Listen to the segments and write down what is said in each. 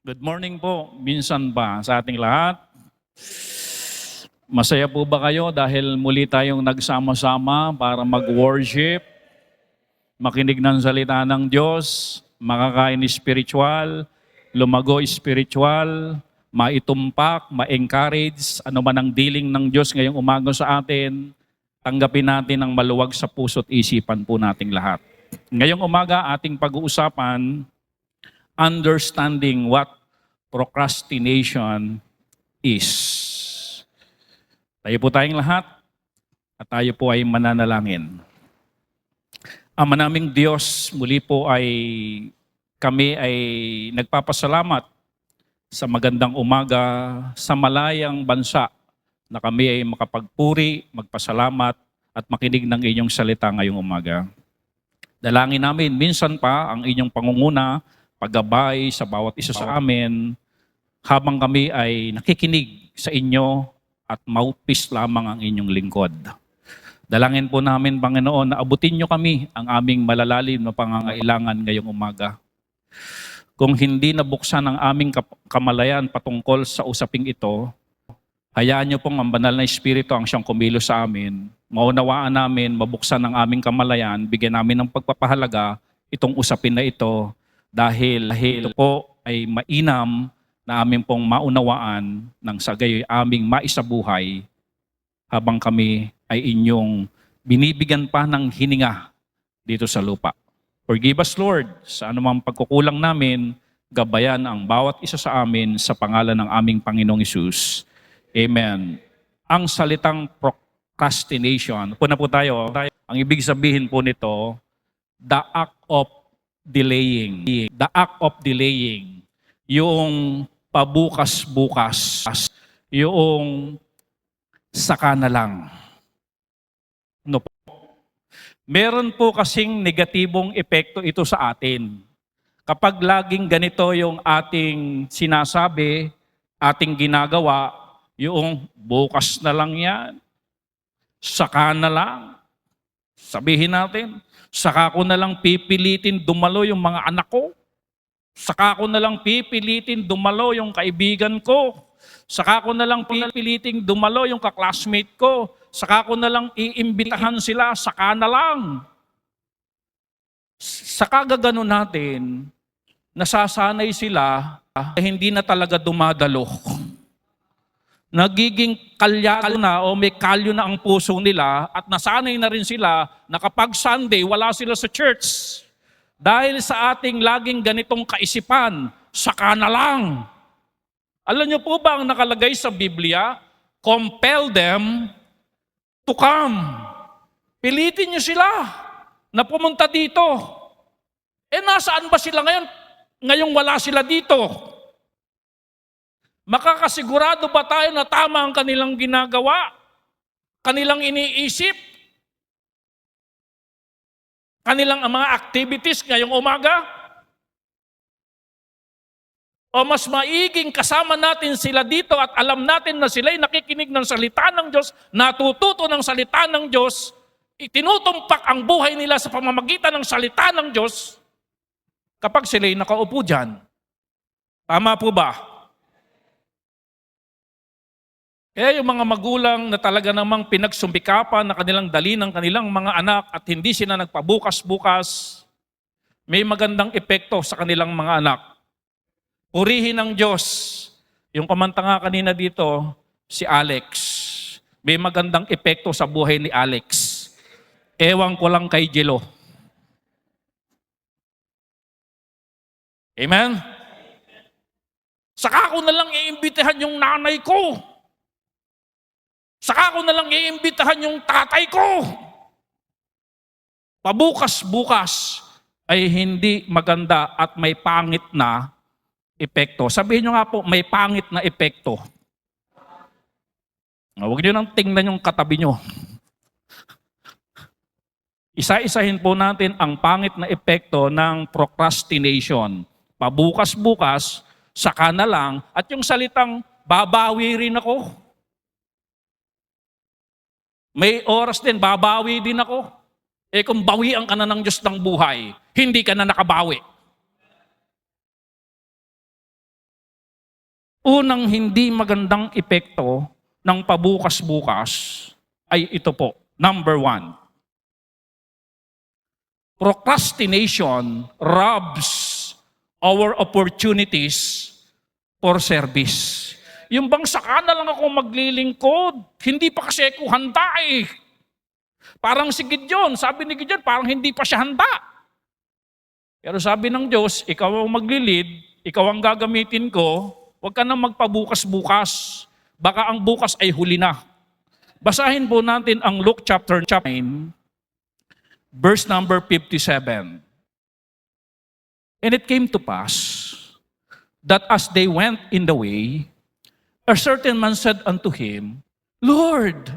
Good morning po, minsan ba sa ating lahat? Masaya po ba kayo dahil muli tayong nagsama-sama para mag-worship, makinig ng salita ng Diyos, makakain spiritual, lumago spiritual, maitumpak, ma-encourage, ano man ang dealing ng Diyos ngayong umaga sa atin, tanggapin natin ang maluwag sa puso't isipan po nating lahat. Ngayong umaga ating pag-uusapan, understanding what procrastination is. Tayo po tayong lahat at tayo po ay mananalangin. Ama naming Diyos, muli po kami ay nagpapasalamat sa magandang umaga sa malayang bansa na kami ay makapagpuri, magpasalamat at makinig ng inyong salita ngayong umaga. Dalangin namin minsan pa ang inyong pangunguna, paggabay sa bawat isa sa amin habang kami ay nakikinig sa inyo at mouthpiece lamang ang inyong lingkod. Dalangin po namin, Panginoon, na abutin nyo kami ang aming malalalim na pangangailangan ngayong umaga. Kung hindi nabuksan ang aming kamalayan patungkol sa usaping ito, hayaan nyo pong ang banal na Espiritu ang siyang kumilos sa amin. Maunawaan namin, mabuksan ang aming kamalayan, bigyan namin ng pagpapahalaga itong usapin na ito dahil ito po ay mainam na aming pong maunawaan ng sagay aming maisabuhay habang kami ay inyong binibigyan pa ng hininga dito sa lupa. Forgive us, Lord, sa anumang pagkukulang namin, gabayan ang bawat isa sa amin sa pangalan ng aming Panginoong Hesus. Amen. Ang salitang procrastination, po tayo, ang ibig sabihin po nito, the act of delaying. The act of delaying. Yung pabukas-bukas. Yung saka na lang. No po. Meron po kasing negatibong epekto ito sa atin. Kapag laging ganito yung ating sinasabi, ating ginagawa, yung bukas na lang yan, saka na lang. Sabihin natin, saka ko na lang pipilitin dumalo yung mga anak ko. Saka ko na lang pipilitin dumalo yung kaibigan ko. Saka ko na lang pipilitin dumalo yung kaklasmate ko. Saka ko na lang iimbitahan sila, saka na lang. Sa kagagano natin, nasasanay sila hindi na talaga dumadalo. Nagiging kalyado na o may kalyo na ang puso nila at nasanay na rin sila na kapag Sunday, wala sila sa church. Dahil sa ating laging ganitong kaisipan, saka na lang. Alam niyo po ba ang nakalagay sa Biblia? Compel them to come. Pilitin niyo sila na pumunta dito. Nasaan ba sila ngayon? Ngayong wala sila dito. Makakasigurado ba tayo na tama ang kanilang ginagawa? Kanilang iniisip? Kanilang mga activities ngayong umaga? O mas maiging kasama natin sila dito at alam natin na sila'y nakikinig ng salita ng Diyos, natututo ng salita ng Diyos, itinutumpak ang buhay nila sa pamamagitan ng salita ng Diyos kapag sila'y nakaupo dyan. Tama po ba? Kaya yung mga magulang na talaga namang pinagsumbikapan na kanilang dali ng kanilang mga anak at hindi sila nagpabukas-bukas, may magandang epekto sa kanilang mga anak. Purihin ng Diyos. Yung kumanta nga kanina dito, si Alex. May magandang epekto sa buhay ni Alex. Ewan ko lang kay Jelo. Amen? Saka ko na lang iimbitahan yung nanay ko. Saka ko na lang iimbitahan yung tatay ko. Pabukas-bukas ay hindi maganda at may pangit na epekto. Sabihin nyo nga po, may pangit na epekto. Huwag nyo nang tingnan yung katabi nyo. Isa-isahin po natin ang pangit na epekto ng procrastination. Pabukas-bukas, saka na lang, at yung salitang babawi rin ako. May oras din, babawi din ako. Kung bawian ka na ng Diyos ng buhay, hindi ka na nakabawi. Unang hindi magandang epekto ng pabukas-bukas ay ito po. Number 1, procrastination robs our opportunities for service. Yung bang saka na lang ako maglilingkod, hindi pa kasi ako handa eh. Parang si Gideon, sabi ni Gideon, parang hindi pa siya handa. Pero sabi ng Diyos, ikaw ang maglilid, ikaw ang gagamitin ko, huwag ka nang magpabukas-bukas. Baka ang bukas ay huli na. Basahin po natin ang Luke chapter 9, verse number 57. And it came to pass that as they went in the way, a certain man said unto him, Lord,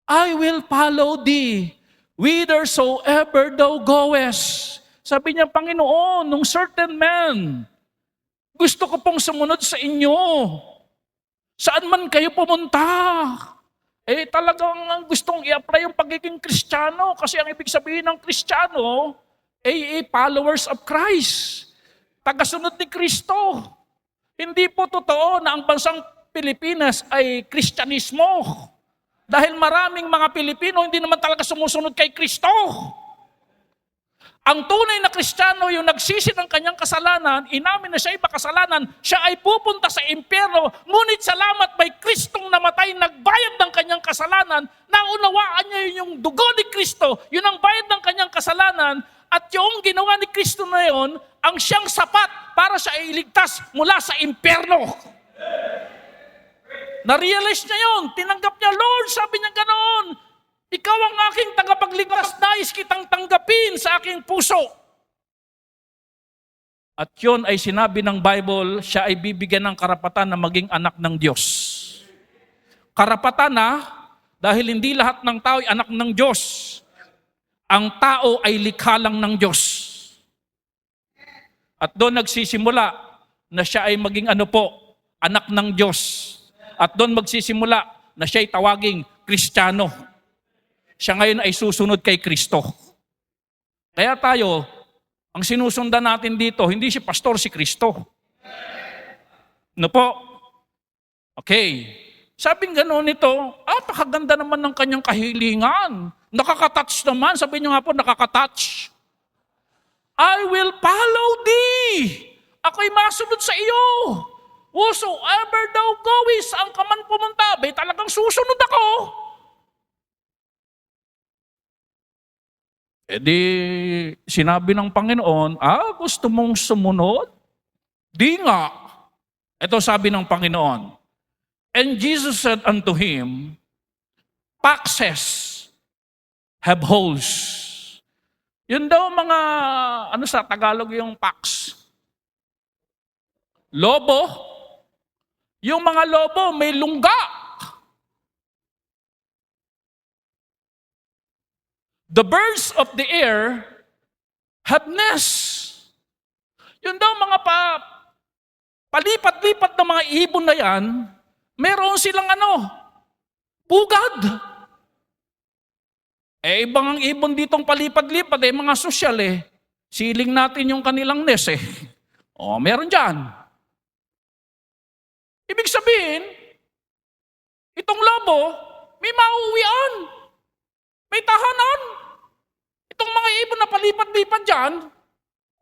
I will follow thee whithersoever thou goest. Sabi niya, Panginoon, nung certain man, gusto ko pong sumunod sa inyo. Saan man kayo pumunta? Talagang gustong i-apply yung pagiging Kristiyano kasi ang ibig sabihin ng Kristiyano ay followers of Christ. Tagasunod ni Kristo. Hindi po totoo na ang bansang Pilipinas ay Kristyanismo. Dahil maraming mga Pilipino hindi naman talaga sumusunod kay Kristo. Ang tunay na Kristiyano, yung nagsisi ng kanyang kasalanan, inamin na siya ay makasalanan, siya ay pupunta sa impyerno, ngunit salamat may Kristong namatay, nagbayad ng kanyang kasalanan, naunawaan niya yung dugo ni Kristo, yun ang bayad ng kanyang kasalanan, at yung ginawa ni Kristo na yun, ang siyang sapat para siya ay iligtas mula sa impyerno. Na-realize niya yun, tinanggap niya, Lord, sabi niya ganoon, ikaw ang aking tagapagligtas, nais kitang tanggapin sa aking puso. At yun ay sinabi ng Bible, siya ay bibigyan ng karapatan na maging anak ng Diyos. Karapatan na, dahil hindi lahat ng tao ay anak ng Diyos. Ang tao ay likha lang ng Diyos. At doon nagsisimula na siya ay maging anak ng Diyos. At doon magsisimula na siya ay tawaging Kristiyano. Siya ngayon ay susunod kay Kristo. Kaya tayo, ang sinusundan natin dito, hindi si pastor, si Kristo. Ano po? Okay. Sabing gano'n nito, pakaganda naman ng kanyang kahilingan. Nakakatouch naman. Sabi niyo nga po, nakakatouch. I will follow thee. Ako'y masunod sa iyo. Whosoever thou goest, ang kaman pumunta, talagang susunod ako. Sinabi ng Panginoon, gusto mong sumunod? Di nga. Ito sabi ng Panginoon. And Jesus said unto him, Foxes have holes. Yun daw mga, sa Tagalog yung fox? Lobo. Yung mga lobo may lungga. The birds of the air have nests. Yun daw mga palipat-lipat na mga ibon na yan, meron silang pugad. Ibang ang ibon ditong palipat-lipat, mga sosyal Siling natin yung kanilang nest meron dyan. Ibig sabihin, itong lobo, may mauuwian. May tahanan. Itong mga ibon na palipat-lipat dyan,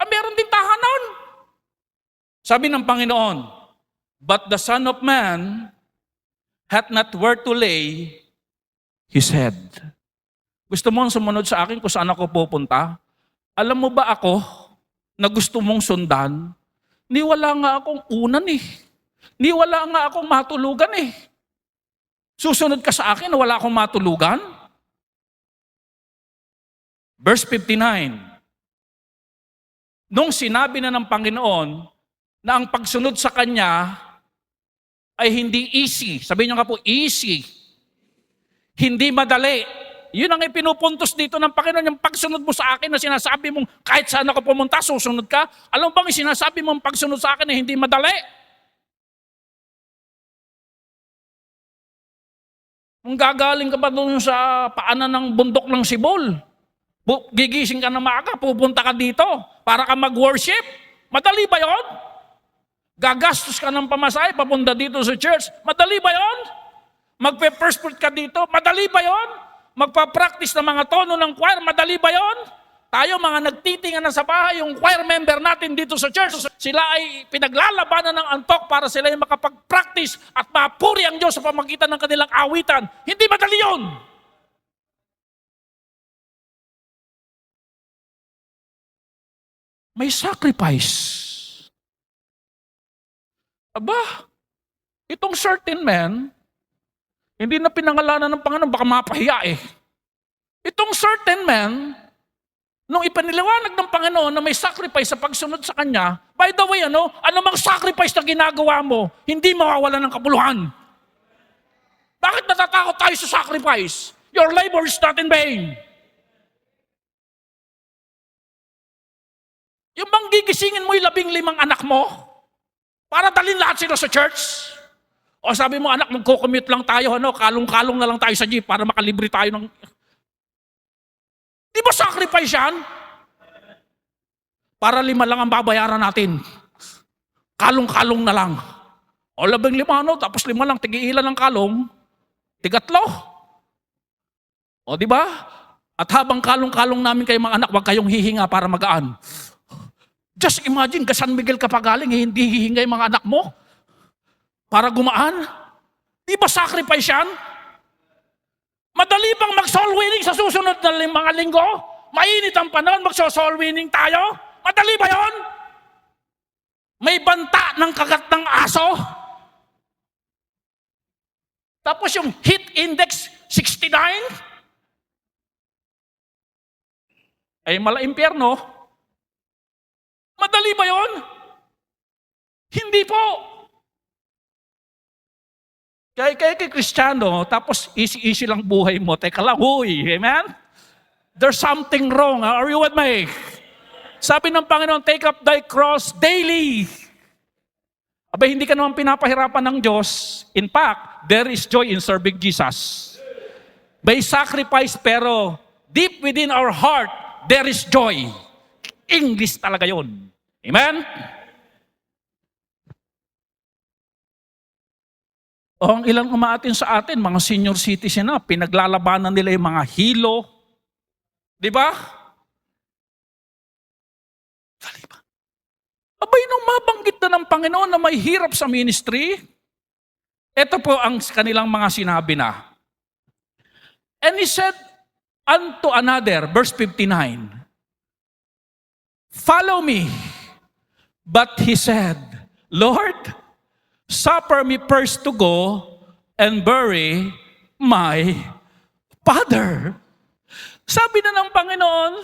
meron din tahanan. Sabi ng Panginoon, But the Son of Man hath not where to lay his head. Gusto mong sumunod sa akin kung saan ako pupunta? Alam mo ba ako na gusto mong sundan? Ni wala nga akong unan Ni wala nga akong matulugan Susunod ka sa akin na wala akong matulugan? Verse 59. Nung sinabi na ng Panginoon na ang pagsunod sa Kanya ay hindi easy. Sabihin niyo nga po, easy. Hindi madali. Yun ang ipinupuntos dito ng Panginoon, yung pagsunod mo sa akin na sinasabi mong kahit saan ako pumunta, susunod ka. Alam mo bang sinasabi mong pagsunod sa akin ay hindi madali? Kung gagaling ka pa doon sa paanan ng bundok ng Sibol, gigising ka na maaga, pupunta ka dito para ka mag-worship. Madali ba yon? Gagastos ka ng pamasahe papunta dito sa church. Madali ba yon? Magpe-first fruit ka dito. Madali ba yon? Magpa-practice ng mga tono ng choir. Madali ba yon? Tayo mga nagtitingan na sa bahay, yung choir member natin dito sa church, sila ay pinaglalabanan ng antok para sila ay makapag-practice at mapuri ang Diyos sa pamagitan ng kanilang awitan. Hindi madali yun. May sacrifice. Aba, itong certain man, hindi na pinangalanan ng Panginoon, baka mapahiya eh. Itong certain man, nung ipaniliwanag ng Panginoon na may sacrifice sa pagsunod sa Kanya, by the way, anumang sacrifice na ginagawa mo, hindi mawawala ng kabuluhan. Bakit natatakot tayo sa sacrifice? Your labor is not in vain. Yung bang gigisingin mo yung 15 anak mo, para dalhin lahat sila sa church? O sabi mo, anak, magko-commute lang tayo, kalong-kalong na lang tayo sa jeep para makalibre tayo ng... Di ba sacrifice yan? Para 5 lang ang babayaran natin. Kalong-kalong na lang. O 15 tapos 5 lang, tigiilan ng kalong, tigatlo. O di ba? At habang kalong-kalong namin kayo mga anak, huwag kayong hihinga para magaan. Just imagine, ka San Miguel ka pa galing, hindi hihinga yung mga anak mo para gumaan. Di ba sacrifice yan? Madali bang mag-soul winning sa susunod na mga linggo? Mainit ang panahon, mag-soul winning tayo? Madali ba yon? May banta ng kagat ng aso? Tapos yung heat index 69? Ay mala-impyerno. Madali ba yon? Hindi po. Kaya kay Kristiyano, tapos easy-easy lang buhay mo. Teka lang, huy, amen? There's something wrong. Are you with me? Sabi ng Panginoon, take up thy cross daily. Abay, hindi ka naman pinapahirapan ng Diyos. In fact, there is joy in serving Jesus. May sacrifice, pero deep within our heart, there is joy. English talaga yun. Amen? O ang ilang umaatin sa atin, mga senior citizen na, pinaglalabanan nila yung mga hilo. Di ba? Dali ba? Abay, nung mabanggit na ng Panginoon na may hirap sa ministry, ito po ang kanilang mga sinabi na. And he said unto another, verse 59, follow me. But he said, Lord, suffer me first to go and bury my father. Sabi na ng Panginoon,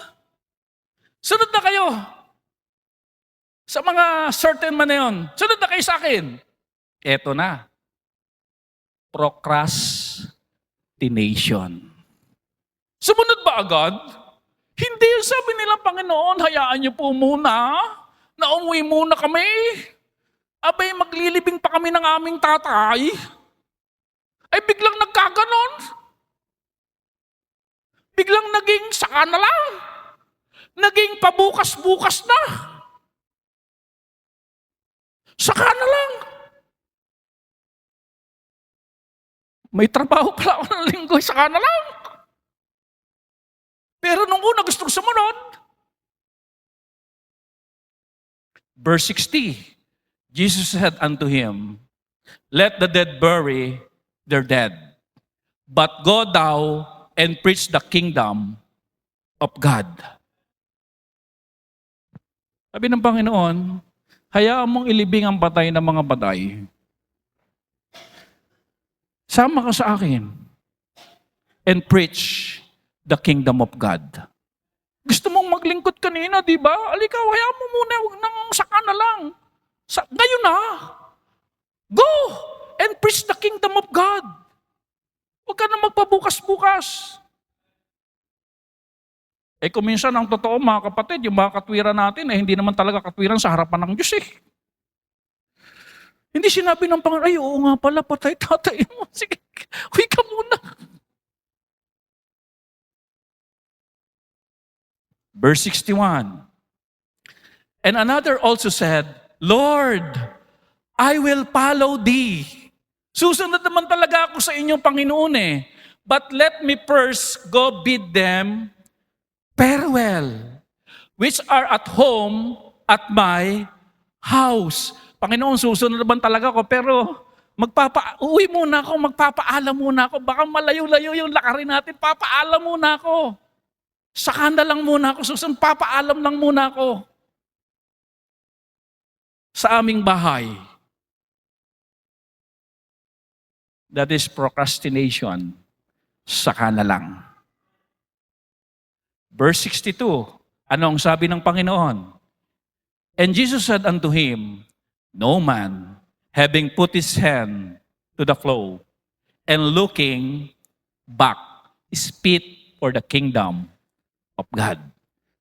sunod na kayo. Sa mga certain man na yun, sunod na kayo sa akin. Eto na. Procrastination. Sumunod ba agad? Hindi, sabi nila, Panginoon, hayaan niyo po muna na umuwi muna kami. Abay, maglilibing pa kami ng aming tatay. Ay, biglang nagkaganon. Biglang naging saka na lang. Naging pabukas-bukas na. Saka na lang. May trabaho pala ako ng linggo, saka na lang. Pero nung una gustong sumunod. Verse 60, Jesus said unto him, let the dead bury their dead, but go thou and preach the kingdom of God. Sabi ng Panginoon, hayaan mong ilibing ang patay ng mga patay. Sama ka sa akin and preach the kingdom of God. Gusto mong maglingkod kanina, di ba? Alika, hayaan mo muna, huwag nang saka na lang. Ngayon na. Go and preach the kingdom of God. Huwag ka na magpabukas-bukas. Kung minsan ang totoo mga kapatid, yung mga katwiran natin, hindi naman talaga katwiran sa harapan ng Diyos . Hindi sinabi ng Panginoon, ay oo nga pala, patay tatay mo. Sige, huwi ka muna. Verse 61. And another also said, Lord, I will follow thee. Susunod naman talaga ako sa inyong Panginoon eh. But let me first go bid them farewell, which are at home at my house. Panginoon, susunod naman talaga ako, pero uwi muna ako, magpapaalam muna ako. Baka malayo-layo yung lakarin natin, papaalam muna ako. Saka na lang muna ako, susunod, papaalam lang muna ako. Sa aming bahay. That is procrastination. Saka na lang. Verse 62, ano ang sabi ng Panginoon? And Jesus said unto him, no man, having put his hand to the plow, and looking back, is fit for the kingdom of God.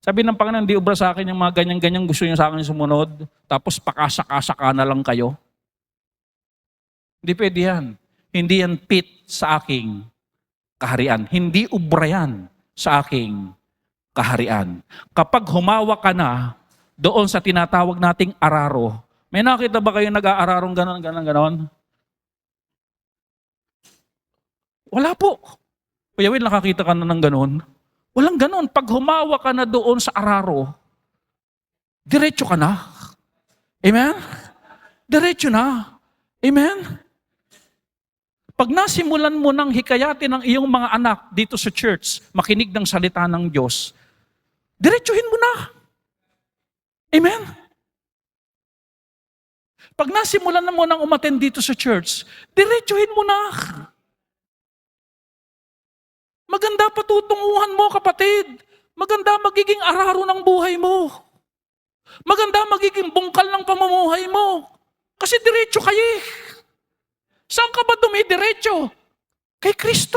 Sabi ng Panginoon, di ubra sa akin yung mga ganyan-ganyan gusto niyo sa akin sumunod, tapos pakasaka-saka na lang kayo. Hindi pwede yan. Hindi yan fit sa aking kaharian. Hindi ubra yan sa aking kaharian. Kapag humawa ka na doon sa tinatawag nating araro, may nakita ba kayo nag-aararong ganon? Wala po. Kuya Will, nakakita ka na ng ganon? Walang ganon. Pag humawa ka na doon sa araro, diretso ka na. Amen? Diretso na. Amen? Pag nasimulan mo ng hikayatin ng iyong mga anak dito sa church, makinig ng salita ng Diyos, diretsuhin mo na. Amen? Pag nasimulan na mo nang umattend dito sa church, diretsuhin mo na. Maganda patutunguhan mo, kapatid. Maganda magiging araro ng buhay mo. Maganda magiging bungkal ng pamumuhay mo. Kasi diretso kayo eh. Saan ka ba dumidiretso? Kay Kristo.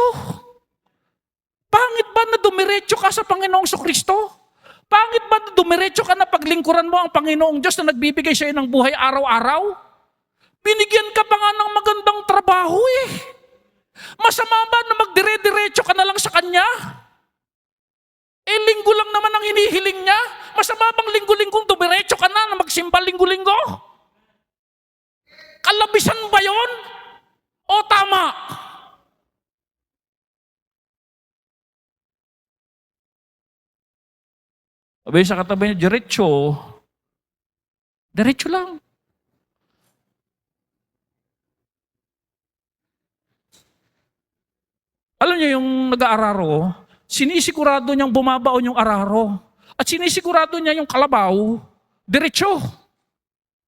Pangit ba na dumiretso ka sa Panginoong Kristo? Pangit ba na dumiretso ka na paglingkuran mo ang Panginoong Diyos na nagbibigay sa iyo ng buhay araw-araw? Binigyan ka pa nga ng magandang trabaho eh. Masama ba na magdire-diretso ka na lang sa Kanya? Linggo lang naman ang hinihiling niya. Masama bang linggo-linggong dumiretso ka na magsimba linggo-linggo? Kalabisan ba yon? O tama? Sabi sa katabi niya, diretso lang. Alam niyo yung nag-aararo, sinisigurado niyang bumabaon yung araro. At sinisigurado niya yung kalabaw, diretso.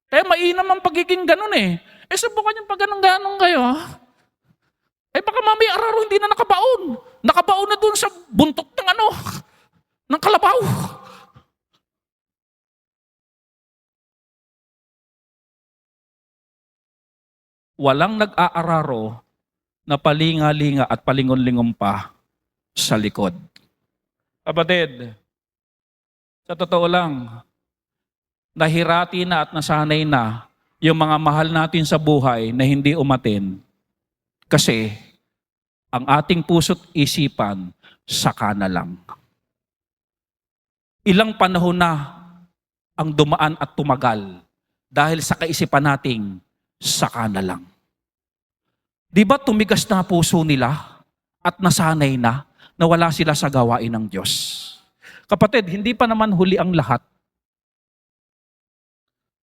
Kaya mainam ang pagiging ganun eh. Subukan yung pag ganun kayo. Baka mamaya araro hindi na nakabaon. Nakabaon na dun sa buntot ng ng kalabaw. Walang nag-aararo na palinga-linga at palingon-lingon pa sa likod. Kapatid, sa totoo lang, nahirati na at nasanay na yung mga mahal natin sa buhay na hindi umatin kasi ang ating puso't isipan saka na lang. Ilang panahon na ang dumaan at tumagal dahil sa kaisipan nating saka na lang. Di ba tumigas na puso nila at nasanay na wala sila sa gawain ng Diyos? Kapatid, hindi pa naman huli ang lahat.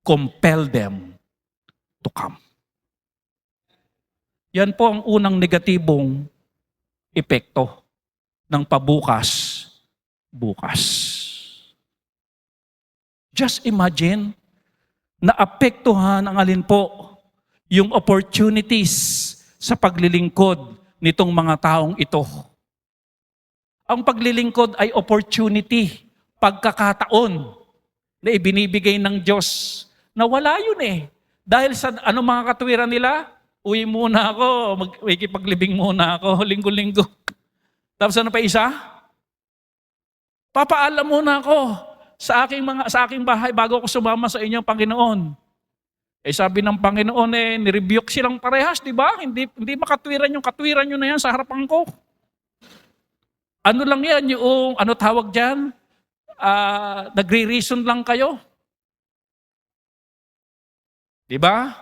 Compel them to come. Yan po ang unang negatibong epekto ng pabukas. Just imagine, naapektuhan ang alin po yung opportunities sa paglilingkod nitong mga taong ito. Ang paglilingkod ay opportunity, pagkakataon na ibinibigay ng Diyos na wala yun eh. Dahil sa mga katwiran nila, uwi muna ako, makikipaglibing muna ako, linggo-linggo. Tapos ano pa isa? Papaalam muna ako sa aking bahay bago ako sumama sa inyong Panginoon. Sabi ng Panginoon nirebuke silang parehas, di ba? Hindi makatwiran yung katwiran nyo na yan sa harapan ko. Ano lang yan, yung tawag dyan? Nagre-reason lang kayo. Di ba?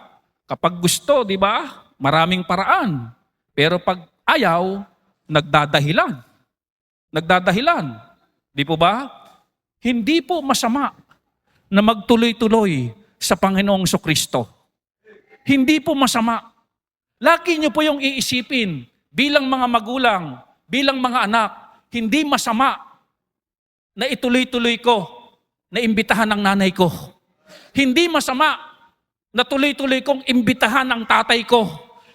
Kapag gusto, di ba? Maraming paraan. Pero pag ayaw, nagdadahilan. Nagdadahilan. Di po ba? Hindi po masama na magtuloy-tuloy sa Panginoong Kristo. Hindi po masama. Lagi niyo po yung iisipin, bilang mga magulang, bilang mga anak, hindi masama na ituloy-tuloy ko, na imbitahan ng nanay ko. Hindi masama na tuloy-tuloy kong imbitahan ng tatay ko.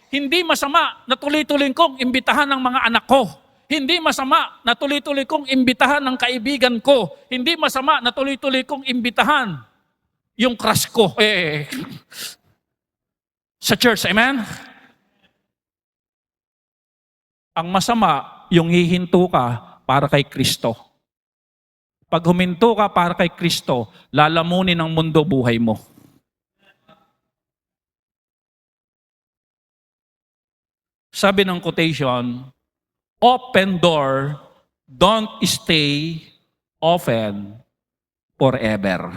Hindi masama na tuloy-tuloy kong imbitahan ng mga anak ko. Hindi masama na tuloy-tuloy kong imbitahan ng kaibigan ko. Hindi masama na tuloy-tuloy kong imbitahan yung crush ko. Sa church, amen? Ang masama, yung hihinto ka para kay Kristo. Pag huminto ka para kay Kristo, lalamunin ng mundo buhay mo. Sabi ng quotation, open door, don't stay open forever.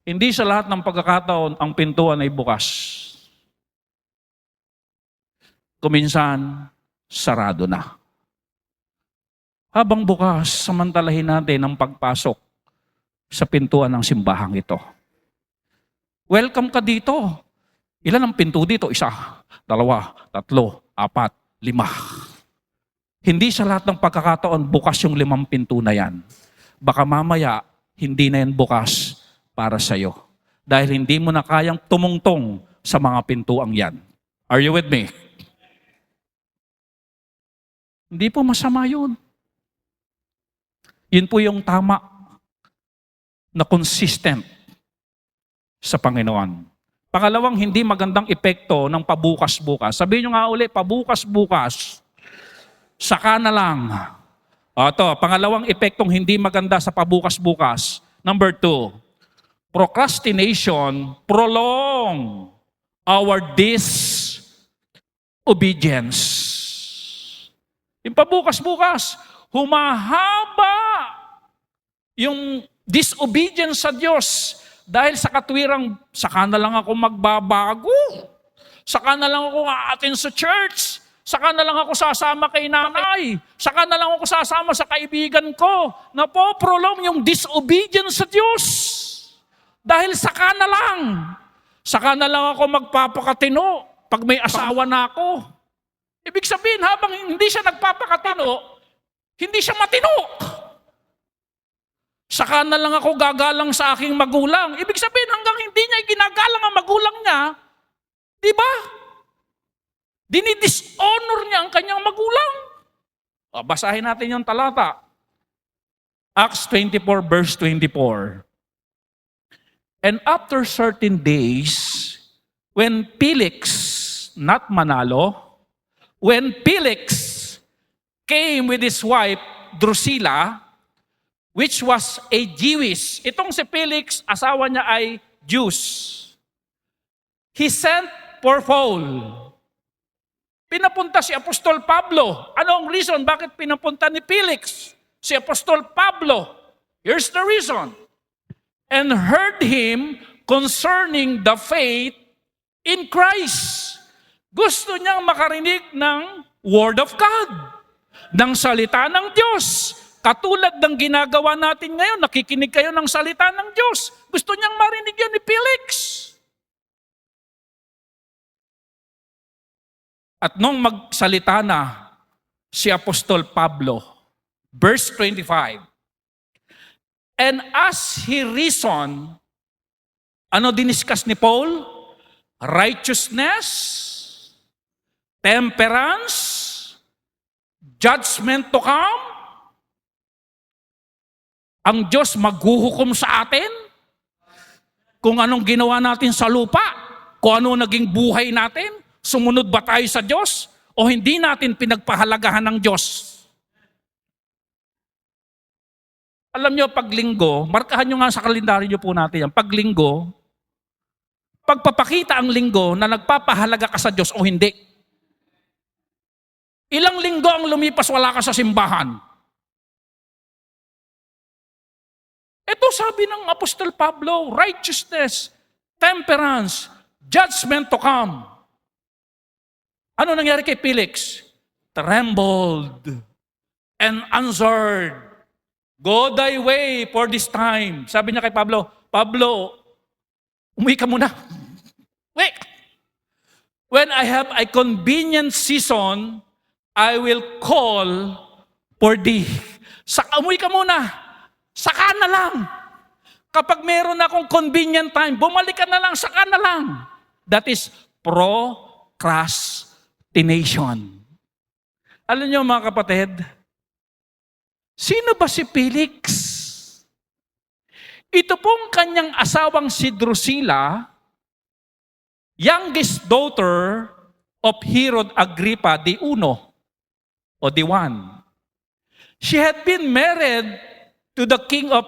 Hindi sa lahat ng pagkakataon ang pintuan ay bukas. Kuminsan, sarado na. Habang bukas, samantalahin natin ang pagpasok sa pintuan ng simbahang ito. Welcome ka dito. Ilan ang pinto dito? 1, 2, 3, 4, 5. Hindi sa lahat ng pagkakataon bukas yung 5 pinto na yan. Baka mamaya, hindi na yan bukas para sa'yo. Dahil hindi mo na kayang tumungtong sa mga pintuang yan. Are you with me? Hindi po masama yun. Yun po yung tama na consistent sa Panginoon. Pangalawang, hindi magandang epekto ng pabukas-bukas. Sabihin nyo nga uli, pabukas-bukas, saka na lang. Ito, pangalawang epektong hindi maganda sa pabukas-bukas. Number 2, procrastination prolong our disobedience. Yung pabukas-bukas, humahaba yung disobedience sa Diyos dahil sa katwirang, saka na lang ako magbabago, saka na lang ako aatin sa church, saka na lang ako sasama kay nanay, saka na lang ako sasama sa kaibigan ko, napoprolong yung disobedience sa Diyos. Dahil saka na lang ako magpapakatino pag may asawa na ako. Ibig sabihin, habang hindi siya nagpapakatino, hindi siya matino. Saka na lang ako gagalang sa aking magulang. Ibig sabihin, hanggang hindi niya ginagalang ang magulang niya, di ba? Dinidishonor niya ang kanyang magulang. Basahin natin yung talata. Acts 24 verse 24. And after certain days, when Felix, not Manalo, when Felix came with his wife, Drusilla, which was a Jewish. Itong si Felix, asawa niya ay Jews. He sent for Paul. Pinapunta si Apostol Pablo. Ano ang reason bakit pinapunta ni Felix si Apostol Pablo? Here's the reason. And heard him concerning the faith in Christ. Gusto niyang makarinig ng Word of God, ng salita ng Diyos. Katulad ng ginagawa natin ngayon, nakikinig kayo ng salita ng Diyos. Gusto niyang marinig yun ni Felix. At nung magsalita na si Apostol Pablo, verse 25, and as he reasoned, ano diniscuss ni Paul? Righteousness, temperance, judgment to come. Ang Diyos maghuhukom sa atin kung anong ginawa natin sa lupa, kung ano naging buhay natin, sumunod ba tayo sa Diyos o hindi natin pinagpahalagahan ng Diyos. Alam nyo, pag linggo, markahan nyo nga sa kalendaryo po natin yan, pag linggo, pagpapakita ang linggo na nagpapahalaga ka sa Diyos o hindi. Ilang linggo ang lumipas wala ka sa simbahan? Ito sabi ng Apostol Pablo, righteousness, temperance, judgment to come. Ano nangyari kay Felix? Trembled and answered, "Go thy way for this time." Sabi niya kay Pablo, "Pablo, umuwi ka muna. Wait. When I have a convenient season, I will call for thee." Umuwi ka muna. Saka na lang. Kapag meron akong convenient time, bumalik ka na lang, saka na lang. That is procrastination. Alam niyo mga kapatid, sino ba si Felix? Ito pong kanyang asawang si Drusilla, youngest daughter of Herod Agrippa the Uno o the One. She had been married to the king of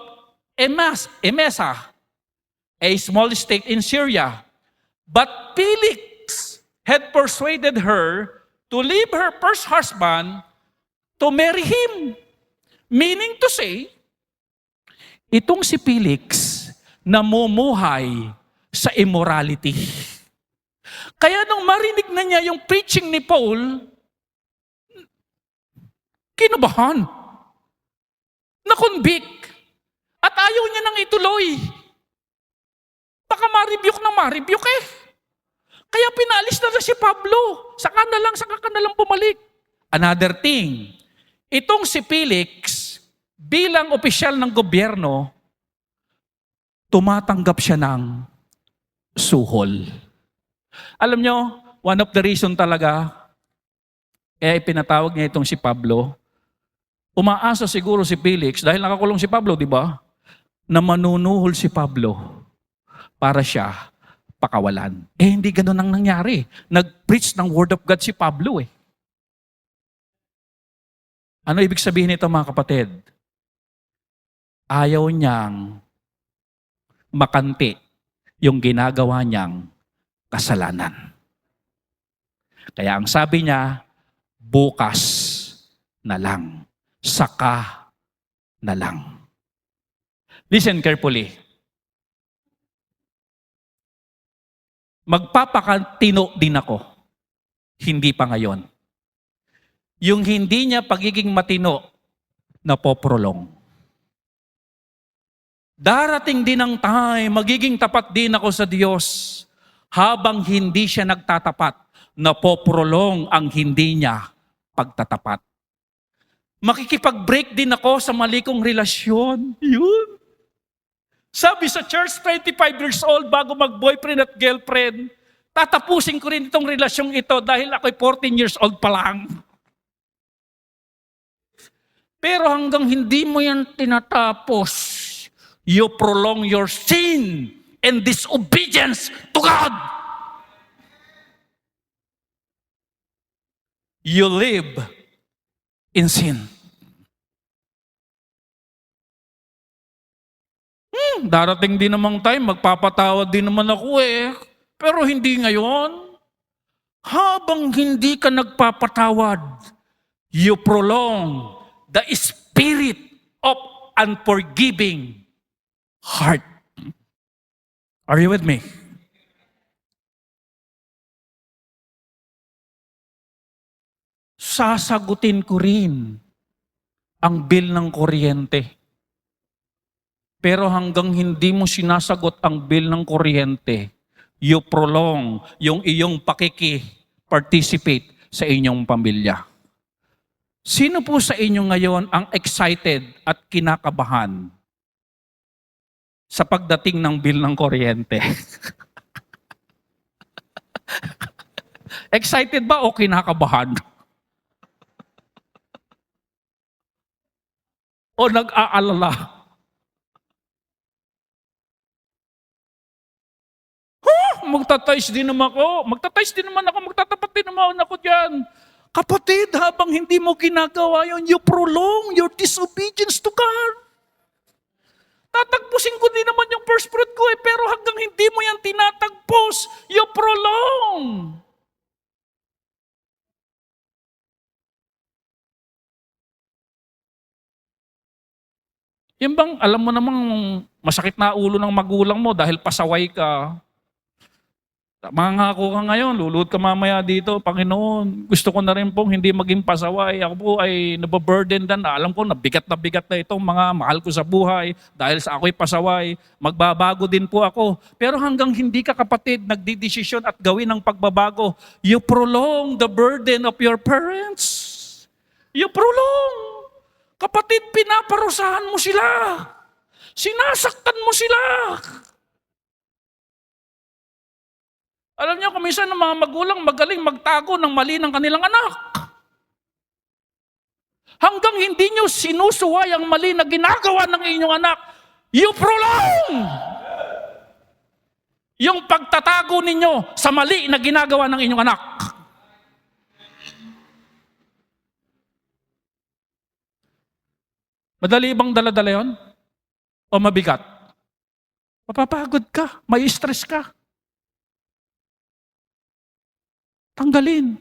Emesa, a small state in Syria. But Felix had persuaded her to leave her first husband to marry him. Meaning to say, itong si Felix namumuhay sa immorality. Kaya nung marinig na niya yung preaching ni Paul, kinabahan, na-convict, at ayaw niya nang ituloy. Baka ma-rebuke eh. Kaya pinalis na si Pablo. Saka ka na lang bumalik. Another thing, itong si Felix, bilang opisyal ng gobyerno, tumatanggap siya ng suhol. Alam nyo, one of the reason talaga, kaya ipinatawag niya itong si Pablo, umaasa siguro si Felix, dahil nakakulong si Pablo, di ba? Na manunuhol si Pablo para siya pakawalan. Hindi ganun ang nangyari. Nag-preach ng word of God si Pablo eh. Ano ibig sabihin nito mga kapatid? Ayaw niyang makanti yung ginagawa niyang kasalanan. Kaya ang sabi niya, bukas na lang, saka na lang. Listen carefully. Magpapakatino din ako. Hindi pa ngayon. Yung hindi niya pagiging matino, napoprolong. Darating din ang time, magiging tapat din ako sa Diyos. Habang hindi siya nagtatapat, napoprolong ang hindi niya pagtatapat. Makikipag-break din ako sa mali kong relasyon. Yun. Sabi sa church, 25 years old, bago mag-boyfriend at girlfriend, tatapusin ko rin itong relasyong ito dahil ako'y 14 years old pa lang. Pero hanggang hindi mo yan tinatapos, you prolong your sin and disobedience to God. You live in sin. Darating din namang time, magpapatawad din naman ako eh. Pero hindi ngayon. Habang hindi ka nagpapatawad, you prolong the spirit of unforgiving heart. Are you with me? Sasagutin ko rin ang bill ng kuryente. Pero hanggang hindi mo sinasagot ang bill ng kuryente, you prolong yung iyong pakiki-participate sa inyong pamilya. Sino po sa inyo ngayon ang excited at kinakabahan sa pagdating ng bill ng kuryente? Excited ba o kinakabahan? O nag-aalala? Magtatays din naman ako. Magtatapat din naman ako dyan. Kapatid, habang hindi mo ginagawa yun, you prolong your disobedience to God. Tatagpusin ko din naman yung first fruit ko pero hanggang hindi mo yan tinatagpos, you prolong. Yan bang, alam mo namang masakit na ulo ng magulang mo dahil pasaway ka, Mangako ka ngayon, lulod ka mamaya dito, Panginoon. Gusto ko na rin pong hindi maging pasaway. Ako po ay nababurden na. Alam ko, na bigat na itong mga mahal ko sa buhay. Dahil sa ako'y pasaway, magbabago din po ako. Pero hanggang hindi ka kapatid, nagdidesisyon at gawin ang pagbabago, you prolong the burden of your parents. You prolong. Kapatid, pinaparusahan mo sila. Sinasaktan mo sila. Alam niyo, kuminsan ng mga magulang magaling magtago ng mali ng kanilang anak. Hanggang hindi niyo sinusuway ang mali na ginagawa ng inyong anak, you prolong yung pagtatago ninyo sa mali na ginagawa ng inyong anak. Madali bang dala-dala yun? O mabigat? Mapapagod ka, may stress ka. Tanggalin.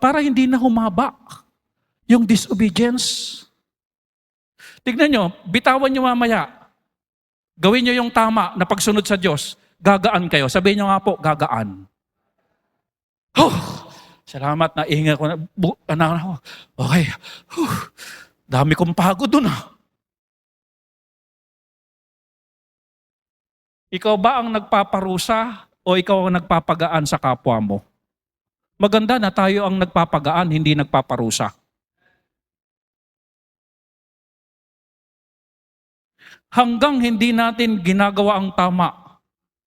Para hindi na humaba yung disobedience. Tignan nyo, bitawan nyo mamaya. Gawin nyo yung tama na pagsunod sa Diyos. Gagaan kayo. Sabihin nyo nga po, gagaan. Salamat na ingat ko na. Okay. Dami kong pagod dun . Ikaw ba ang nagpaparusa o ikaw ang nagpapagaan sa kapwa mo? Maganda na tayo ang nagpapagaan, hindi nagpaparusa. Hanggang hindi natin ginagawa ang tama.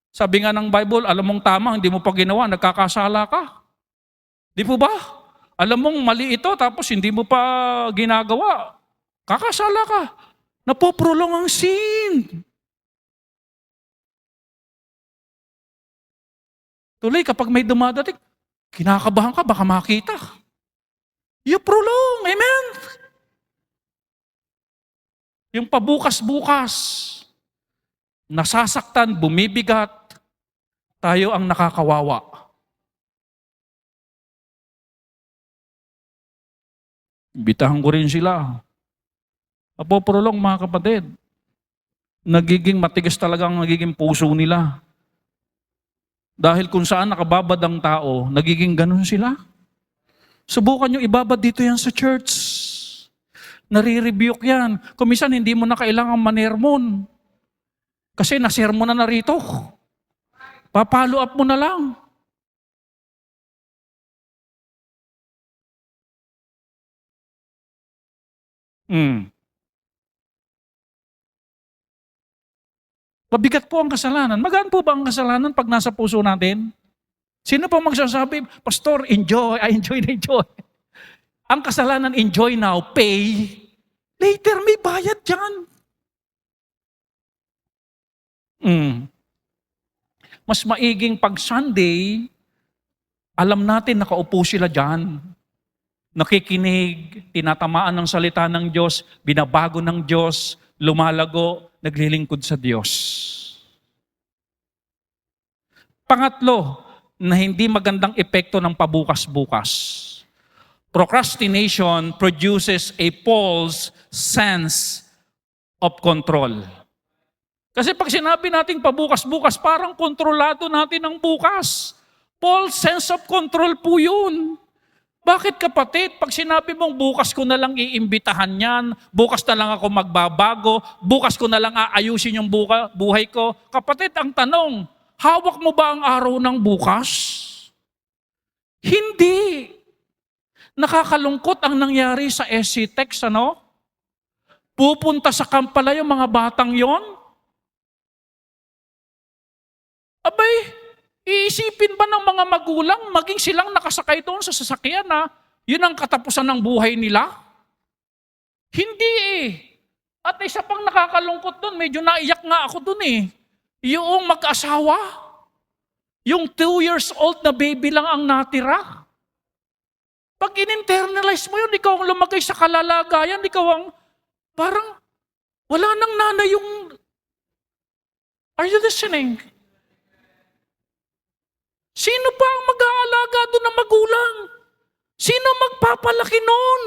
Sabi nga ng Bible, alam mong tama, hindi mo pa ginawa, nagkakasala ka. Di po ba? Alam mong mali ito, tapos hindi mo pa ginagawa, kakasala ka. Napoprolong ang sin. Tuloy, kapag may dumadating, kinakabahan ka, baka makita. You prolong, amen? Yung pabukas-bukas, nasasaktan, bumibigat, tayo ang nakakawawa. Bitahan ko rin sila. Napoprolong mga kapatid. Nagiging matigas talaga ang nagiging puso nila. Dahil kung saan nakababad ang tao, nagiging ganun sila. Subukan nyo ibabad dito yan sa church. Nare-rebuke yan. Kung minsan hindi mo na kailangan manermon. Kasi nasermon na narito. Papalo up mo na lang. Mabigat po ang kasalanan. Magaan po ba ang kasalanan pag nasa puso natin? Sino pa magsasabi, Pastor, enjoy, enjoy na enjoy. Ang kasalanan, enjoy now, pay. Later, may bayad dyan. Mas maiging pag Sunday, alam natin nakaupo sila dyan. Nakikinig, tinatamaan ng salita ng Diyos, binabago ng Diyos, lumalago, naglilingkod sa Diyos. Pangatlo, na hindi magandang epekto ng pabukas-bukas. Procrastination produces a false sense of control. Kasi pag sinabi natin pabukas-bukas, parang kontrolado natin ang bukas. False sense of control po yun. Bakit kapatid, pag sinabi mong bukas ko na lang iimbitahan yan, bukas na lang ako magbabago, bukas ko na lang aayusin yung buhay ko. Kapatid, ang tanong, hawak mo ba ang araw ng bukas? Hindi. Nakakalungkot ang nangyari sa SC Text, ano? Pupunta sa camp pala yung mga batang yon. Abay, iisipin ba ng mga magulang, maging silang nakasakay doon sa sasakyan na yun ang katapusan ng buhay nila? Hindi eh. At isa pang nakakalungkot doon, medyo naiyak nga ako doon eh. Yung mag-asawa, yung 2 years old na baby lang ang natira. Pag in-internalize mo yun, ikaw ang lumagay sa kalalagayan, ikaw ang parang wala nang nanay yung... Are you listening? Sino pa ang mag-aalaga doon ng magulang? Sino magpapalaki noon?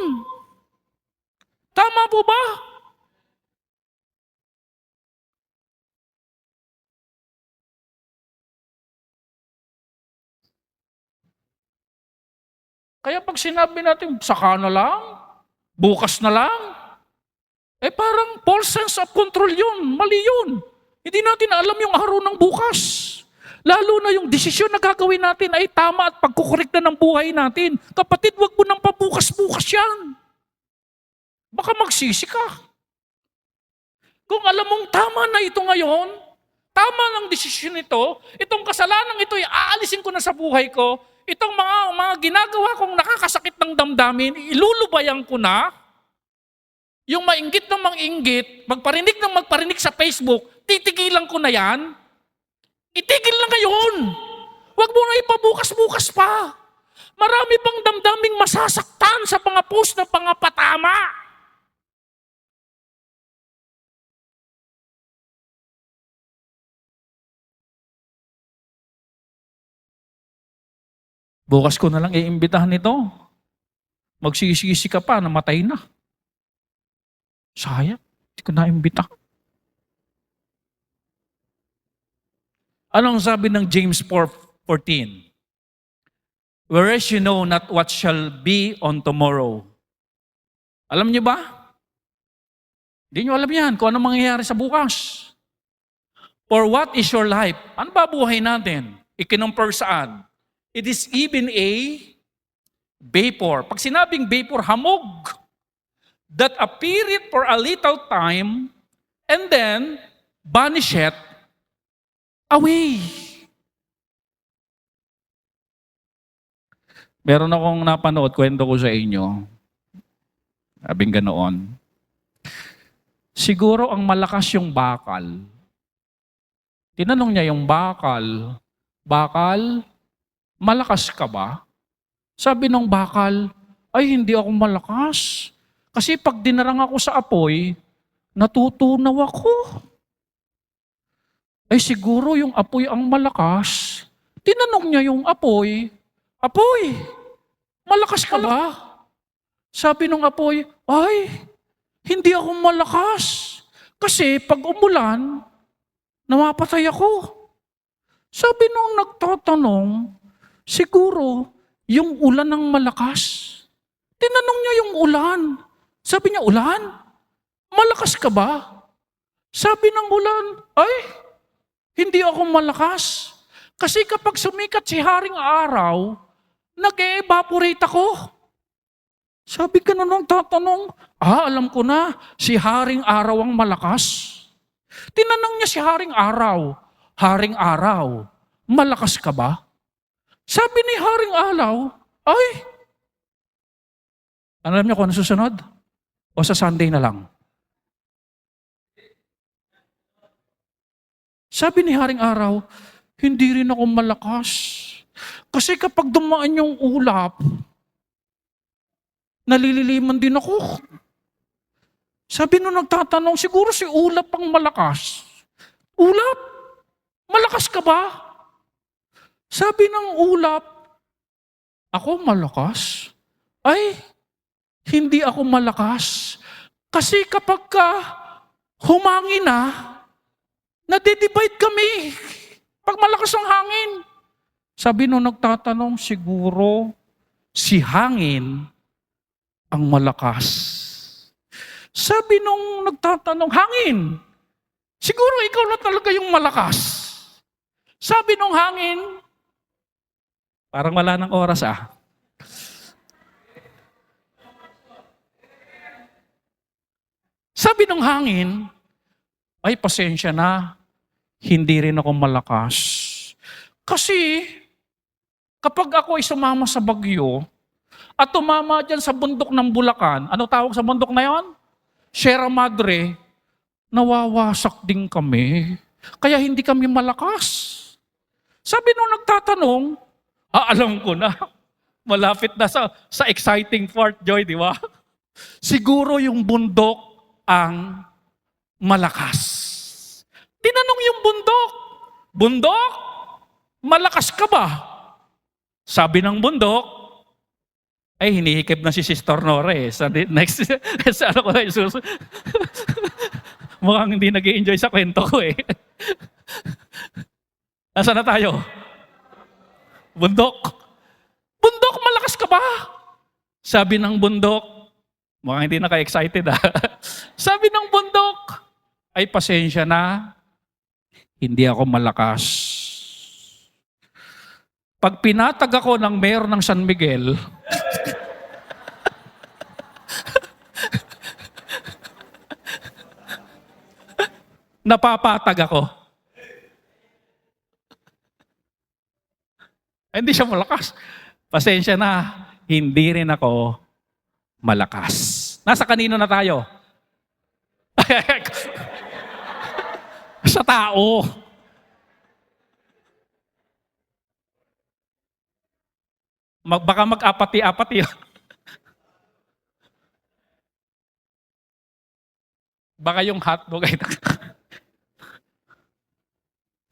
Tama po ba? Kaya pag sinabi natin, saka na lang, bukas na lang, parang false sense of control yun. Mali yun. Hindi natin alam yung araw ng bukas. Lalo na yung desisyon na gagawin natin ay tama at pagkukorek na ng buhay natin. Kapatid, wag mo nang pabukas-bukas yan. Baka magsisi ka. Kung alam mong tama na ito ngayon, tama ng desisyon ito, itong kasalanan ito ay aalisin ko na sa buhay ko, itong mga ginagawa kong nakakasakit ng damdamin, ilulubayan ko na, yung mainggit ng mainggit, magparinig sa Facebook, titigilan ko na yan, itigil na ngayon. Huwag mo na ipabukas-bukas pa. Marami pang damdaming masasaktan sa mga post ng pangapatama. Bukas ko na lang iimbitahan ito. Magsisisi ka pa, namatay na. Sayang, hindi ko na-imbita. Anong sabi ng James 4:14? Whereas you know not what shall be on tomorrow. Alam niyo ba? Hindi niyo alam yan kung ano mangyayari sa bukas. For what is your life? Ano ba buhay natin? Ikinumpare saan? It is even a vapor. Pag sinabing vapor, hamog. That appeareth for a little time and then vanisheth away. Meron akong napanood, kwento ko sa inyo. Sabing ganoon. Siguro ang malakas yung bakal. Tinanong niya yung bakal, malakas ka ba? Sabi ng bakal, ay hindi ako malakas. Kasi pag dinarang ako sa apoy, natutunaw ako. Ay siguro yung apoy ang malakas. Tinanong niya yung apoy, malakas ka ba? Sabi ng apoy, ay, hindi ako malakas. Kasi pag umulan, namapatay ako. Sabi nung nagtatanong, siguro yung ulan ang malakas. Tinanong niya yung ulan. Sabi niya, ulan? Malakas ka ba? Sabi ng ulan, ay, hindi ako malakas. Kasi kapag sumikat si Haring Araw, nag-e-evaporate ako. Sabi ka na nung tatanong, alam ko na, si Haring Araw ang malakas. Tinanong niya si Haring Araw, malakas ka ba? Sabi ni Haring Araw, ay, alam niyo kung ano susunod? O sa Sunday na lang? Sabi ni Haring Araw, hindi rin ako malakas. Kasi kapag dumaan yung ulap, nalililiman din ako. Sabi nung nagtatanong, siguro si ulap ang malakas. Ulap? Malakas ka ba? Sabi ng ulap, ako malakas? Ay, hindi ako malakas. Kasi kapag humangin na, nade-divide kami. Pag malakas ang hangin. Sabi nung nagtatanong, siguro si hangin ang malakas. Sabi nung nagtatanong, hangin, siguro ikaw na talaga yung malakas. Sabi nung hangin, parang wala ng oras Sabi nung hangin, ay pasensya na, hindi rin ako malakas. Kasi kapag ako ay sumama sa bagyo at tumama dyan sa bundok ng Bulacan, ano tawag sa bundok na yon? Sierra Madre, nawawasak din kami. Kaya hindi kami malakas. Sabi nung nagtatanong, alam ko na, malapit na sa exciting part, Joy, di ba? Siguro yung bundok ang malakas. Tinanong yung bundok, malakas ka ba? Sabi ng bundok, ay hinihikip na si Sister Nora sa next, sa ano ko na isus. Mukhang hindi nag-i-enjoy sa kwento ko Nasaan na tayo? Bundok, malakas ka ba? Sabi ng bundok, mukhang hindi naka-excited ha. Sabi ng bundok, ay pasensya na, hindi ako malakas. Pag pinatag ako ng mayor ng San Miguel, napapatag ako. Ay, hindi siya malakas. Pasensya na, hindi rin ako malakas. Nasa kanino na tayo? Sa tao. Baka mag-apati-apati. Baka yung hotdog ay...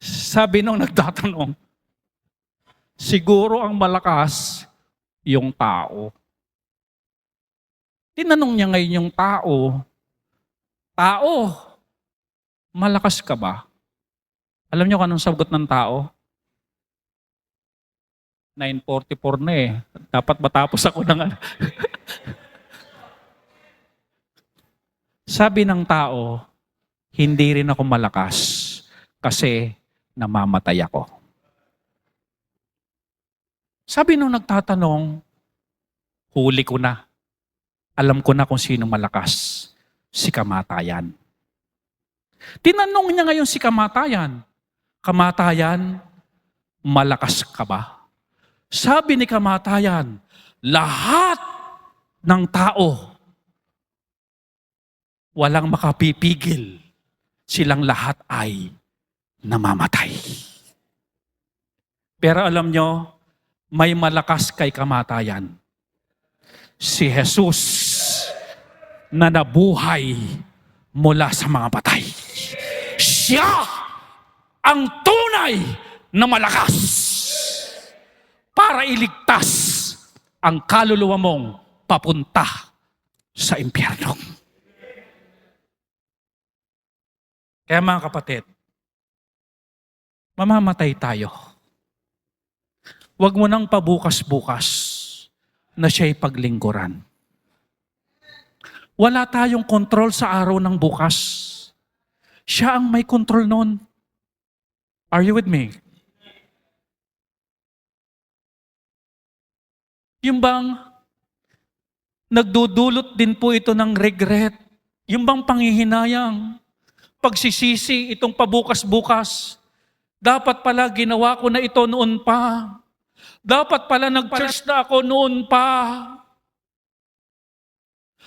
Sabi nung nagtatanong, siguro ang malakas yung tao. Tinanong niya ngayon yung tao, malakas ka ba? Alam niyo kung anong sagot ng tao? 9:44 na eh. Dapat matapos ako ng ano. Sabi ng tao, hindi rin ako malakas kasi namamatay ako. Sabi nung nagtatanong, huli ko na. Alam ko na kung sino malakas. Si kamatayan. Tinanong niya ngayon si kamatayan, kamatayan, malakas ka ba? Sabi ni kamatayan, lahat ng tao, walang makapipigil. Silang lahat ay namamatay. Pero alam nyo, may malakas kay kamatayan. Si Jesus na nabuhay mula sa mga patay. Siya ang tunay na malakas para iligtas ang kaluluwa mong papunta sa impyerno. Kaya mga kapatid, mamamatay tayo. Huwag mo nang pabukas-bukas na siya'y paglingkuran. Wala tayong kontrol sa araw ng bukas. Siya ang may kontrol noon. Are you with me? Yung bang nagdudulot din po ito ng regret. Yung bang panghihinayang, pagsisisi itong pabukas-bukas. Dapat pala ginawa ko na ito noon pa. Dapat pala nag-church na ako noon pa.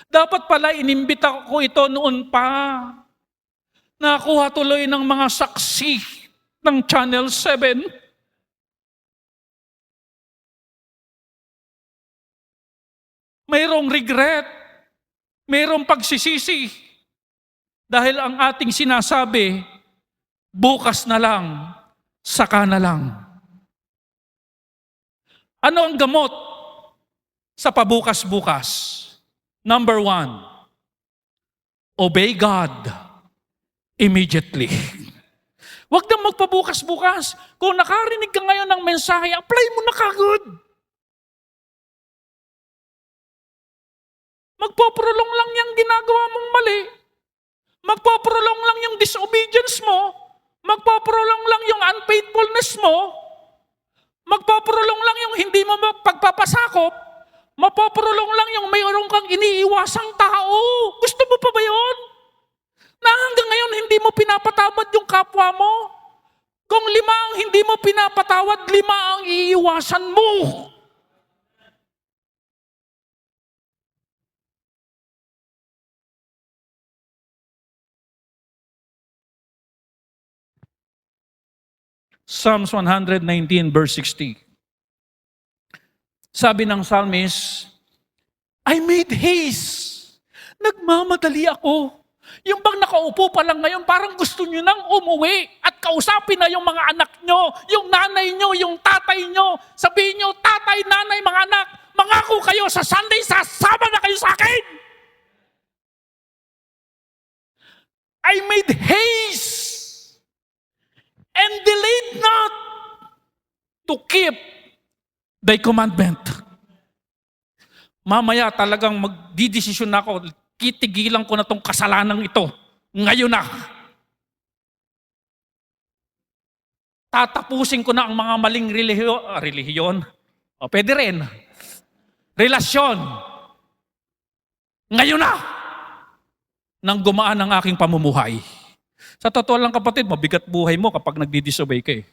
Dapat pala inimbita ko ito noon pa. Nakuha tuloy ng mga saksi ng Channel 7. Mayroong regret. Mayroong pagsisisi. Dahil ang ating sinasabi, bukas na lang, saka na lang. Ano ang gamot sa pabukas-bukas? Number 1, obey God immediately. Huwag na magpabukas-bukas. Kung nakarinig ka ngayon ng mensahe, apply mo na kagad. Magpoprolong lang yung ginagawa mong mali. Magpoprolong lang yung disobedience mo. Magpoprolong lang yung unfaithfulness mo. Magpoprolong lang yung hindi mo pagpapasakop. Mapoprolong lang yung mayroon kang iniiwasang tao. Gusto mo pa ba yun? Na hanggang ngayon hindi mo pinapatawad yung kapwa mo. Kung 5 ang hindi mo pinapatawad, 5 ang iiwasan mo. Psalms 119 verse 60. Sabi ng psalmist, I made haste. Nagmamadali ako. Yung bang nakaupo pa lang ngayon, parang gusto nyo nang umuwi at kausapin na yung mga anak nyo, yung nanay nyo, yung tatay nyo. Sabihin nyo, tatay, nanay, mga anak, mangako kayo sa Sunday, sasama na kayo sa akin. I made haste and delayed not to keep thy commandment. Mamaya talagang magdidesisyon na ako, kitigilan ko na tong kasalanan ito. Ngayon na. Tatapusin ko na ang mga maling relihiyon. O pwede rin. Relasyon. Ngayon na. Nang gumaan ang aking pamumuhay. Sa totoo lang kapatid, mabigat buhay mo kapag nagdi-disobey ka eh.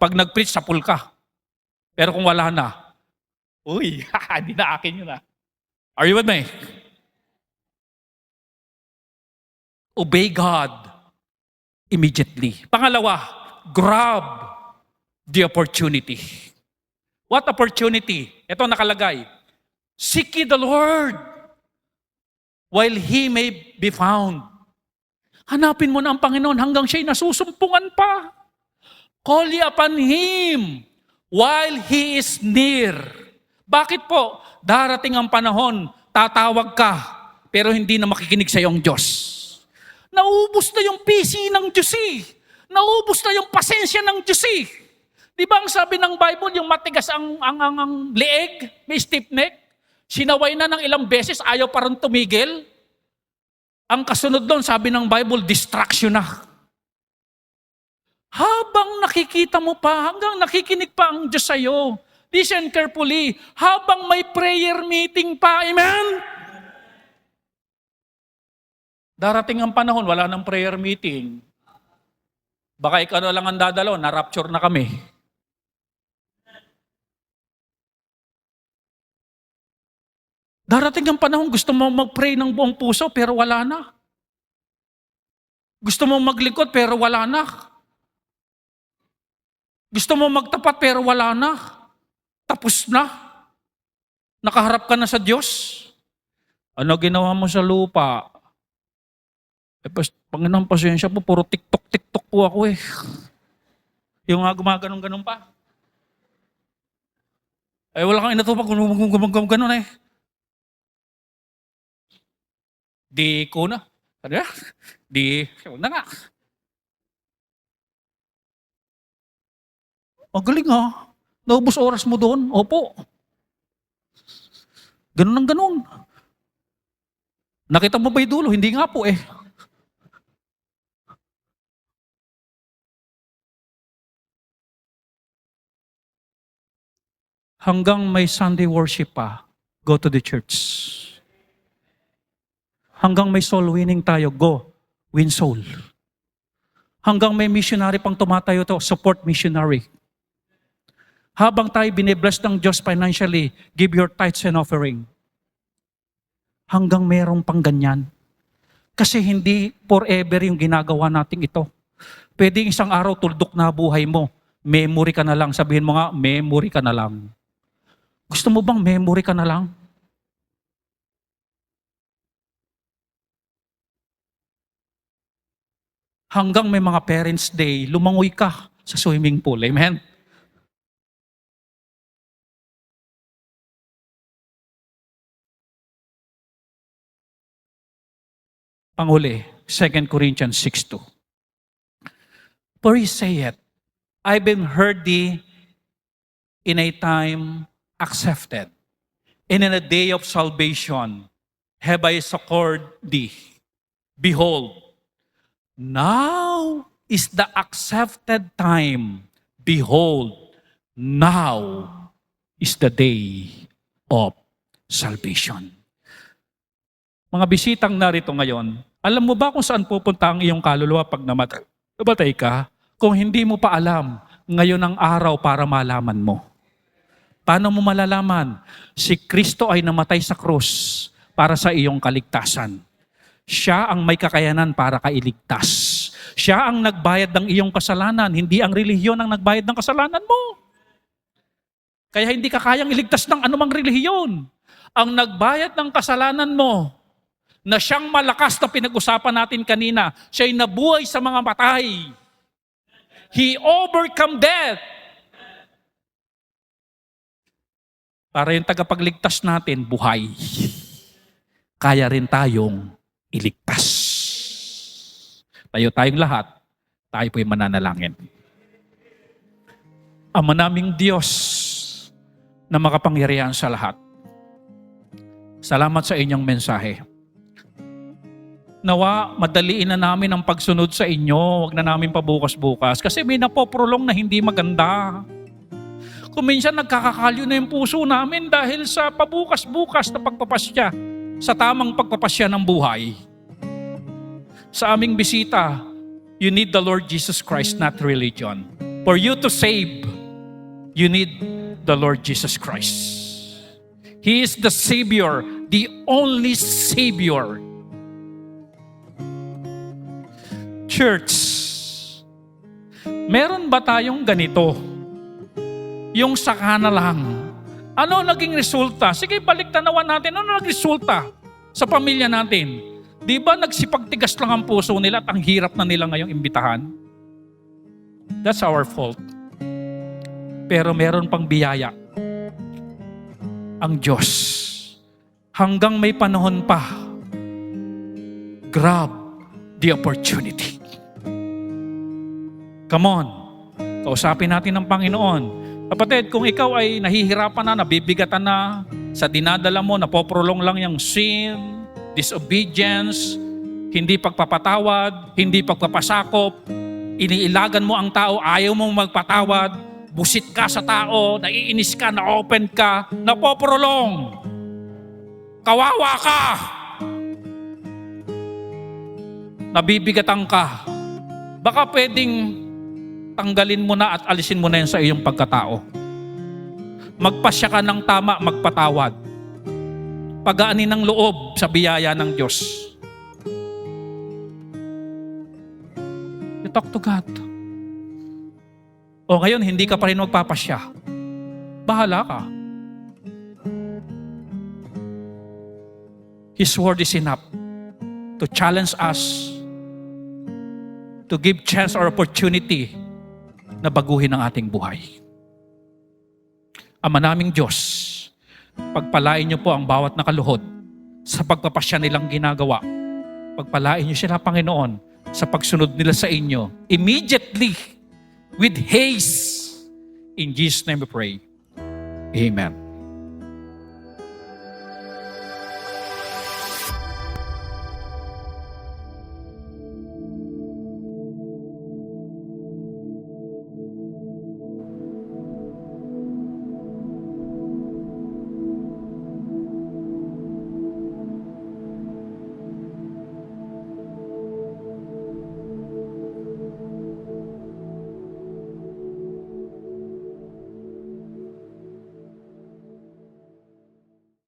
Pag nag-preach, sapul ka. Pero kung wala na, uy, hindi na akin yun ah. Are you with me? Obey God immediately. Pangalawa, grab the opportunity. What opportunity? Ito nakalagay. Seek ye the Lord while He may be found. Hanapin mo na ang Panginoon hanggang siya'y nasusumpungan pa. Call ye upon Him while He is near. Bakit po? Darating ang panahon, tatawag ka, pero hindi na makikinig sa iyong Diyos. Naubos na yung PC ng Diyos eh. Naubos na yung pasensya ng Diyos eh. Di ba ang sabi ng Bible, yung matigas ang leeg, may stiff neck, sinaway na ng ilang beses, ayaw pa rin tumigil. Ang kasunod doon, sabi ng Bible, distraction na. Habang nakikita mo pa, hanggang nakikinig pa ang Diyos sa'yo, listen carefully, habang may prayer meeting pa, amen? Darating ang panahon, wala nang prayer meeting. Baka ikaw na lang ang dadalo, na-rapture na kami. Darating ang panahon, gusto mo mag-pray ng buong puso, pero wala na. Gusto mo maglingkod, pero wala na. Gusto mo magtapat, pero wala na. Tapos na. Nakaharap ka na sa Diyos. Ano ginawa mo sa lupa? Panginoon, pasensya po, puro TikTok po ako eh. Yung nga gumaganon-ganon pa. Ay wala kang inatupag, gumaganon eh. Di ko na. Ano ya? Huwag na nga. Magaling ha. Naubos oras mo doon. Opo. Ganun ang ganun. Nakita mo ba yung dulo? Hindi nga po eh. Hanggang may Sunday worship pa, go to the church. Hanggang may soul winning tayo, go, win soul. Hanggang may missionary pang tumatayo to, support missionary. Habang tayo binibless ng Diyos financially, give your tithes and offering. Hanggang merong pang ganyan. Kasi hindi forever yung ginagawa natin ito. Pwede isang araw tuldok na buhay mo, memory ka na lang. Sabihin mo nga, memory ka na lang. Gusto mo bang memory ka na lang? Hanggang may mga Parents' Day, lumangoy ka sa swimming pool. Amen? Panghuli, 2 Corinthians 6:2. For he saith, I've been heard thee in a time accepted, and in a day of salvation have I succored thee. Behold, now is the accepted time. Behold, now is the day of salvation. Mga bisitang narito ngayon, alam mo ba kung saan pupunta ang iyong kaluluwa pag namatay ka? Kung hindi mo pa alam, ngayon ang araw para malaman mo. Paano mo malalaman? Si Kristo ay namatay sa krus para sa iyong kaligtasan. Siya ang may kakayanan para kailigtas. Siya ang nagbayad ng iyong kasalanan, hindi ang relihiyon ang nagbayad ng kasalanan mo. Kaya hindi ka kayang iligtas ng anumang relihiyon. Ang nagbayad ng kasalanan mo, na siyang malakas na pinag-usapan natin kanina, siya'y nabuhay sa mga patay. He overcome death. Para yung tagapagligtas natin, buhay. Kaya rin tayong iligtas. Tayo tayong lahat, tayo po'y mananalangin. Ama naming Diyos na makapangyarihan sa lahat, Salamat sa inyong mensahe. Nawa, madaliin na namin ang pagsunod sa inyo. Huwag na namin pabukas-bukas. Kasi may napoprolong na hindi maganda. Kung minsan nagkakakalyo na yung puso namin dahil sa pabukas-bukas na pagpapasya, sa tamang pagpapasya ng buhay. Sa aming bisita, you need the Lord Jesus Christ, not religion. For you to save, you need the Lord Jesus Christ. He is the Savior, the only Savior. Church, meron ba tayong ganito? Yung saka na lang. Ano naging resulta? Sige, balik tanawan natin. Ano naging resulta sa pamilya natin? Di ba nagsipagtigas lang ang puso nila at ang hirap na nila ngayong imbitahan? That's our fault. Pero meron pang biyaya. Ang Diyos. Hanggang may panahon pa, grab the opportunity. Come on. Kausapin natin ang Panginoon. Kapatid, kung ikaw ay nahihirapan na, nabibigatan na, sa dinadala mo, napoprolong lang yung sin, disobedience, hindi pagpapatawad, hindi pagpapasakop, iniilagan mo ang tao, ayaw mong magpatawad, busit ka sa tao, naiinis ka, na-open ka, napoprolong. Kawawa ka. Nabibigatan ka. Baka pwedeng tanggalin mo na at alisin mo na yan sa iyong pagkatao. Magpasya ka ng tama, magpatawad. Pagaanin ng loob sa biyaya ng Diyos. You talk to God. O ngayon, hindi ka pa rin magpapasya. Bahala ka. His word is enough to challenge us, to give chance or opportunity na baguhin ang ating buhay. Ama naming Diyos, pagpalain niyo po ang bawat nakaluhod sa pagpapasya nilang ginagawa. Pagpalain niyo sila, Panginoon, sa pagsunod nila sa inyo. Immediately, with haste. In Jesus' name we pray. Amen.